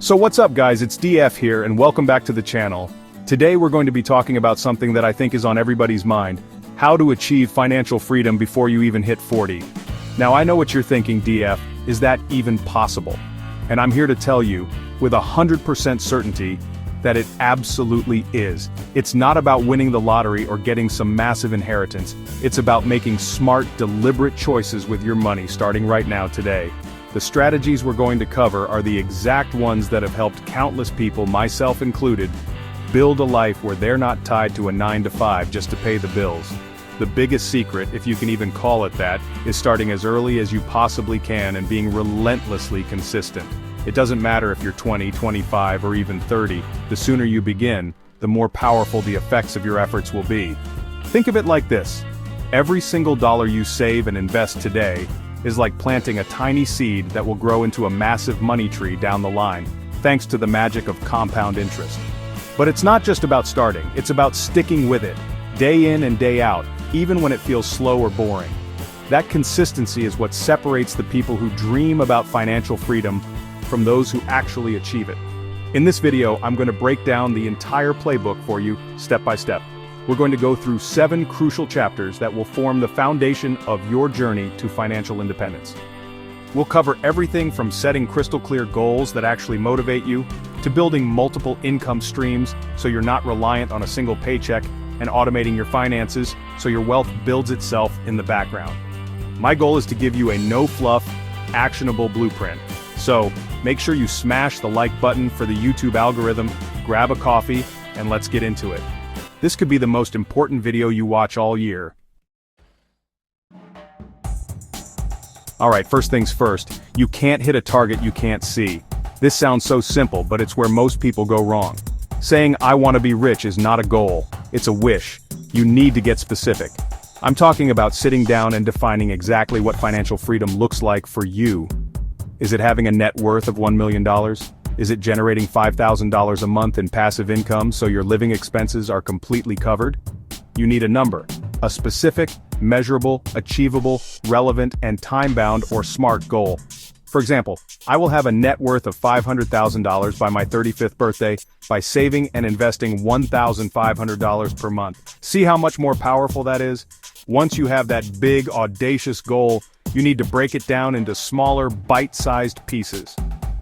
So what's up guys, it's DF here and welcome back to the channel. Today we're going to be talking about something that I think is on everybody's mind: how to achieve financial freedom before you even hit 40. Now I know what you're thinking, DF, is that even possible? And I'm here to tell you, with 100% certainty, that it absolutely is. It's not about winning the lottery or getting some massive inheritance. It's about making smart, deliberate choices with your money starting right now today. The strategies we're going to cover are the exact ones that have helped countless people, myself included, build a life where they're not tied to a 9-to-5 just to pay the bills. The biggest secret, if you can even call it that, is starting as early as you possibly can and being relentlessly consistent. It doesn't matter if you're 20, 25, or even 30, the sooner you begin, the more powerful the effects of your efforts will be. Think of it like this: every single dollar you save and invest today is like planting a tiny seed that will grow into a massive money tree down the line, thanks to the magic of compound interest. But it's not just about starting, it's about sticking with it, day in and day out, even when it feels slow or boring. That consistency is what separates the people who dream about financial freedom from those who actually achieve it. In this video, I'm going to break down the entire playbook for you, step by step. We're going to go through 7 crucial chapters that will form the foundation of your journey to financial independence. We'll cover everything from setting crystal clear goals that actually motivate you, to building multiple income streams so you're not reliant on a single paycheck, and automating your finances so your wealth builds itself in the background. My goal is to give you a no-fluff, actionable blueprint. So, make sure you smash the like button for the YouTube algorithm, grab a coffee, and let's get into it. This could be the most important video you watch all year. Alright, first things first, you can't hit a target you can't see. This sounds so simple, but it's where most people go wrong. Saying "I want to be rich" is not a goal, it's a wish. You need to get specific. I'm talking about sitting down and defining exactly what financial freedom looks like for you. Is it having a net worth of $1 million? Is it generating $5,000 a month in passive income so your living expenses are completely covered? You need a number, a specific, measurable, achievable, relevant, and time-bound or SMART goal. For example, I will have a net worth of $500,000 by my 35th birthday by saving and investing $1,500 per month. See how much more powerful that is? Once you have that big, audacious goal, you need to break it down into smaller, bite-sized pieces.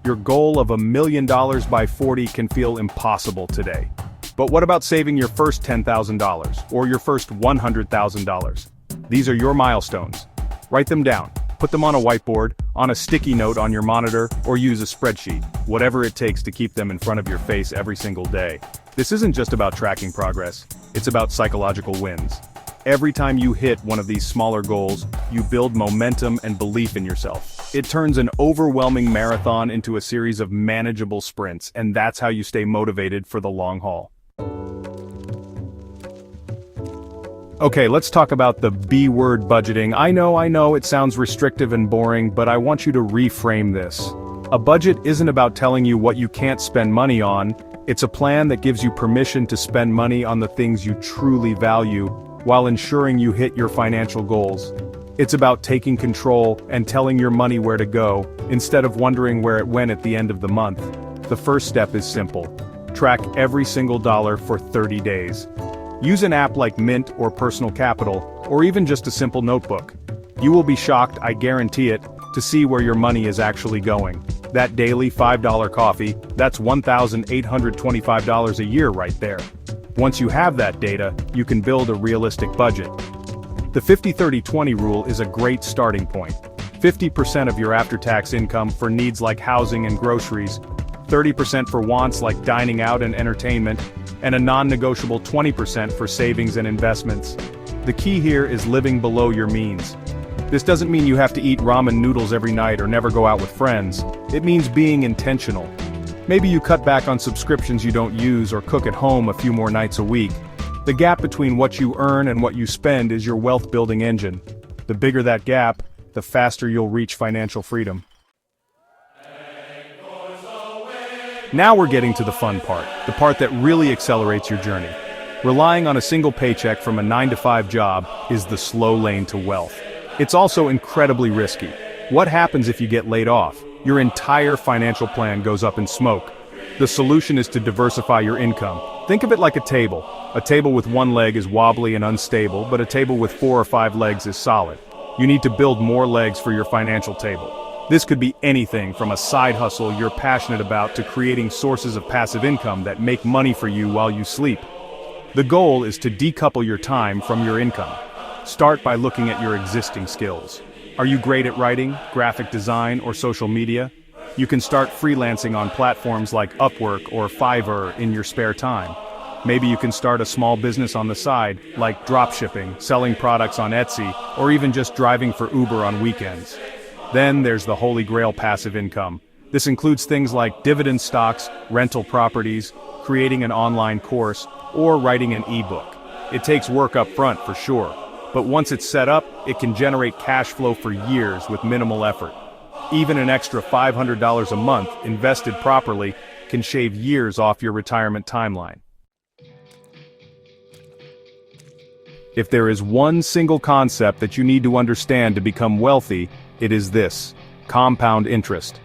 Your goal of $1 million by 40 can feel impossible today. But what about saving your first $10,000 or your first $100,000? These are your milestones. Write them down. Put them on a whiteboard, on a sticky note on your monitor, or use a spreadsheet, whatever it takes to keep them in front of your face every single day. This isn't just about tracking progress, it's about psychological wins. Every time you hit one of these smaller goals, you build momentum and belief in yourself. It turns an overwhelming marathon into a series of manageable sprints, and that's how you stay motivated for the long haul. Okay, let's talk about the B word, budgeting. I know, it sounds restrictive and boring, but I want you to reframe this. A budget isn't about telling you what you can't spend money on, it's a plan that gives you permission to spend money on the things you truly value, while ensuring you hit your financial goals. It's about taking control and telling your money where to go, instead of wondering where it went at the end of the month. The first step is simple. Track every single dollar for 30 days. Use an app like Mint or Personal Capital, or even just a simple notebook. You will be shocked, I guarantee it, to see where your money is actually going. That daily $5 coffee, that's $1,825 a year right there. Once you have that data, you can build a realistic budget. The 50-30-20 rule is a great starting point. 50% of your after-tax income for needs like housing and groceries, 30% for wants like dining out and entertainment, and a non-negotiable 20% for savings and investments. The key here is living below your means. This doesn't mean you have to eat ramen noodles every night or never go out with friends. It means being intentional. Maybe you cut back on subscriptions you don't use or cook at home a few more nights a week. The gap between what you earn and what you spend is your wealth-building engine. The bigger that gap, the faster you'll reach financial freedom. Now we're getting to the fun part, the part that really accelerates your journey. Relying on a single paycheck from a 9-to-5 job is the slow lane to wealth. It's also incredibly risky. What happens if you get laid off? your entire financial plan goes up in smoke. The solution is to diversify your income. Think of it like a table. A table with one leg is wobbly and unstable, but a table with 4 or 5 legs is solid. You need to build more legs for your financial table. This could be anything from a side hustle you're passionate about to creating sources of passive income that make money for you while you sleep. The goal is to decouple your time from your income. Start by looking at your existing skills. Are you great at writing, graphic design, or social media? You can start freelancing on platforms like Upwork or Fiverr in your spare time. Maybe you can start a small business on the side, like dropshipping, selling products on Etsy, or even just driving for Uber on weekends. Then there's the holy grail passive income. This includes things like dividend stocks, rental properties, creating an online course, or writing an ebook. It takes work up front for sure, but once it's set up, it can generate cash flow for years with minimal effort. Even an extra $500 a month, invested properly, can shave years off your retirement timeline. If there is one single concept that you need to understand to become wealthy, it is this: compound interest.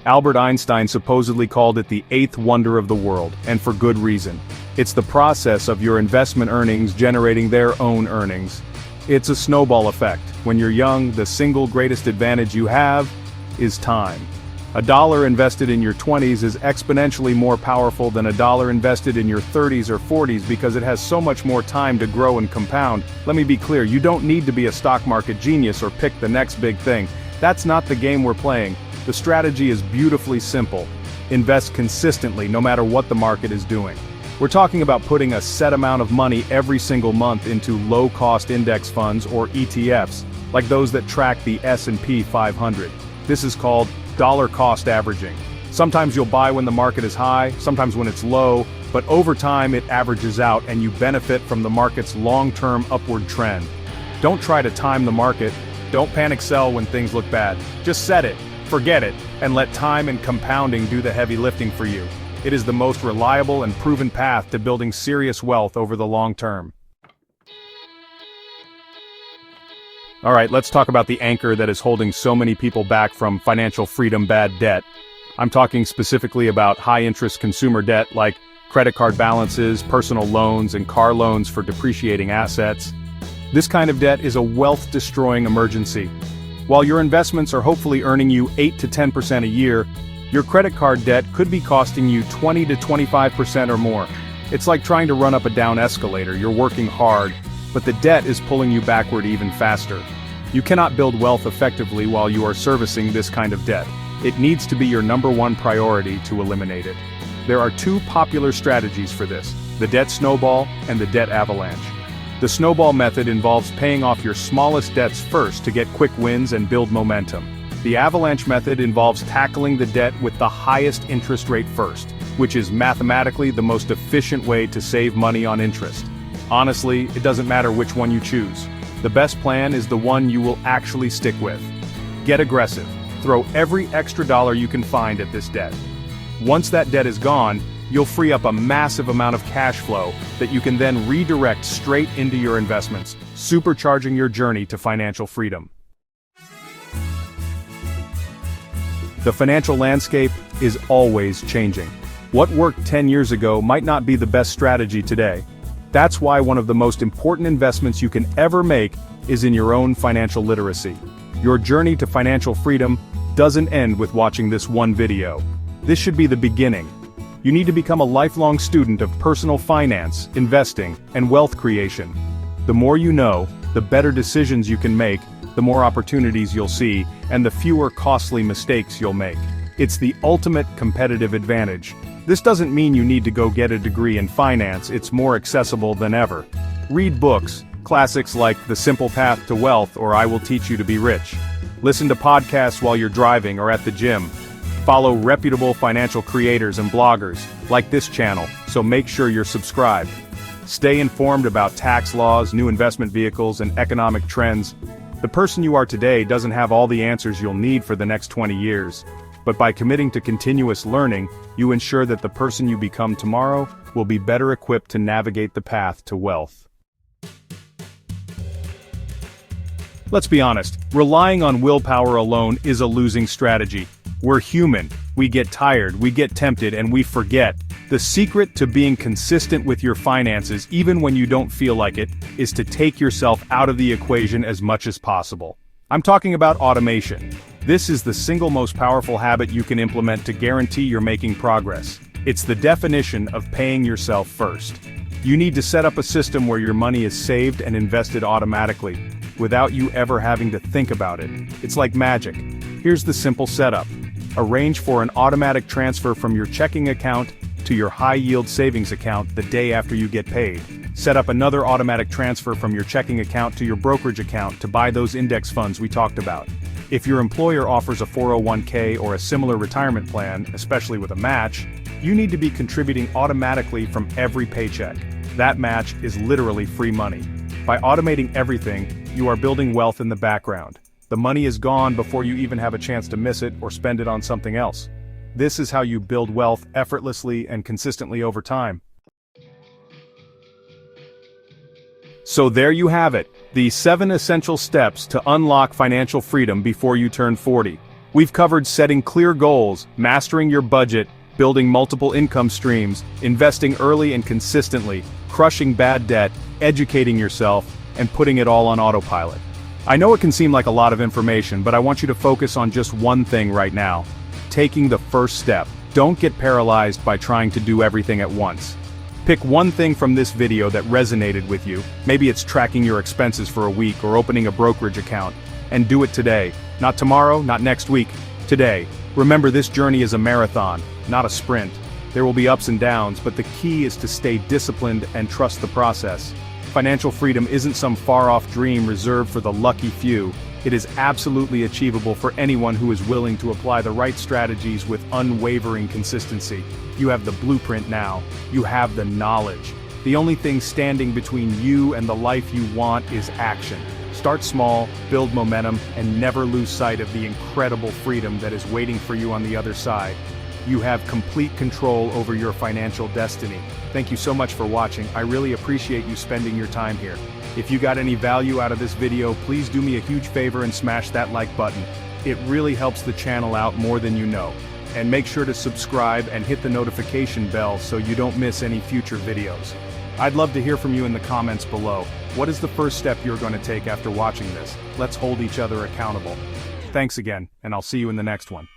Albert Einstein supposedly called it the 8th wonder of the world, and for good reason. It's the process of your investment earnings generating their own earnings. It's a snowball effect. When you're young, the single greatest advantage you have is time. $1 invested in your 20s is exponentially more powerful than $1 invested in your 30s or 40s because it has so much more time to grow and compound. Let me be clear, you don't need to be a stock market genius or pick the next big thing. That's not the game we're playing. The strategy is beautifully simple. Invest consistently no matter what the market is doing. We're talking about putting a set amount of money every single month into low-cost index funds or ETFs, like those that track the S&P 500. This is called dollar cost averaging. Sometimes you'll buy when the market is high, sometimes when it's low, but over time it averages out and you benefit from the market's long-term upward trend. Don't try to time the market. Don't panic sell when things look bad. Just set it, forget it, and let time and compounding do the heavy lifting for you. It is the most reliable and proven path to building serious wealth over the long term. All right, let's talk about the anchor that is holding so many people back from financial freedom: bad debt. I'm talking specifically about high-interest consumer debt like credit card balances, personal loans, and car loans for depreciating assets. This kind of debt is a wealth-destroying emergency. While your investments are hopefully earning you 8 to 10% a year, your credit card debt could be costing you 20 to 25% or more. It's like trying to run up a down escalator. You're working hard, but the debt is pulling you backward even faster. You cannot build wealth effectively while you are servicing this kind of debt. It needs to be your #1 priority to eliminate it. There are 2 popular strategies for this: the debt snowball and the debt avalanche. The snowball method involves paying off your smallest debts first to get quick wins and build momentum. The avalanche method involves tackling the debt with the highest interest rate first, which is mathematically the most efficient way to save money on interest. Honestly, it doesn't matter which one you choose. The best plan is the one you will actually stick with. Get aggressive. Throw every extra dollar you can find at this debt. Once that debt is gone, you'll free up a massive amount of cash flow that you can then redirect straight into your investments, supercharging your journey to financial freedom. The financial landscape is always changing. What worked 10 years ago might not be the best strategy today. That's why one of the most important investments you can ever make is in your own financial literacy. Your journey to financial freedom doesn't end with watching this one video. This should be the beginning. You need to become a lifelong student of personal finance, investing, and wealth creation. The more you know, the better decisions you can make, the more opportunities you'll see, and the fewer costly mistakes you'll make. It's the ultimate competitive advantage. This doesn't mean you need to go get a degree in finance. It's more accessible than ever. Read books, classics like The Simple Path to Wealth or I Will Teach You to Be Rich. Listen to podcasts while you're driving or at the gym. Follow reputable financial creators and bloggers, like this channel, so make sure you're subscribed. Stay informed about tax laws, new investment vehicles, and economic trends. The person you are today doesn't have all the answers you'll need for the next 20 years. But by committing to continuous learning, you ensure that the person you become tomorrow will be better equipped to navigate the path to wealth. Let's be honest, relying on willpower alone is a losing strategy. We're human, we get tired, we get tempted, and we forget. The secret to being consistent with your finances, even when you don't feel like it, is to take yourself out of the equation as much as possible. I'm talking about automation. This is the single most powerful habit you can implement to guarantee you're making progress. It's the definition of paying yourself first. You need to set up a system where your money is saved and invested automatically, without you ever having to think about it. It's like magic. Here's the simple setup. Arrange for an automatic transfer from your checking account to your high-yield savings account the day after you get paid. Set up another automatic transfer from your checking account to your brokerage account to buy those index funds we talked about. If your employer offers a 401k or a similar retirement plan, especially with a match, you need to be contributing automatically from every paycheck. That match is literally free money. By automating everything, you are building wealth in the background. The money is gone before you even have a chance to miss it or spend it on something else. This is how you build wealth effortlessly and consistently over time. So there you have it, the 7 essential steps to unlock financial freedom before you turn 40. We've covered setting clear goals, mastering your budget, building multiple income streams, investing early and consistently, crushing bad debt, educating yourself, and putting it all on autopilot. I know it can seem like a lot of information, but I want you to focus on just one thing right now. Taking the first step. Don't get paralyzed by trying to do everything at once. Pick one thing from this video that resonated with you. Maybe it's tracking your expenses for a week or opening a brokerage account. And do it today. Not tomorrow, not next week. Today. Remember, this journey is a marathon, not a sprint. There will be ups and downs, but the key is to stay disciplined and trust the process. Financial freedom isn't some far-off dream reserved for the lucky few. It is absolutely achievable for anyone who is willing to apply the right strategies with unwavering consistency. You have the blueprint now. You have the knowledge. The only thing standing between you and the life you want is action. Start small, build momentum, and never lose sight of the incredible freedom that is waiting for you on the other side. You have complete control over your financial destiny. Thank you so much for watching. I really appreciate you spending your time here. If you got any value out of this video, please do me a huge favor and smash that like button. It really helps the channel out more than you know. And make sure to subscribe and hit the notification bell so you don't miss any future videos. I'd love to hear from you in the comments below. What is the first step you're going to take after watching this? Let's hold each other accountable. Thanks again, and I'll see you in the next one.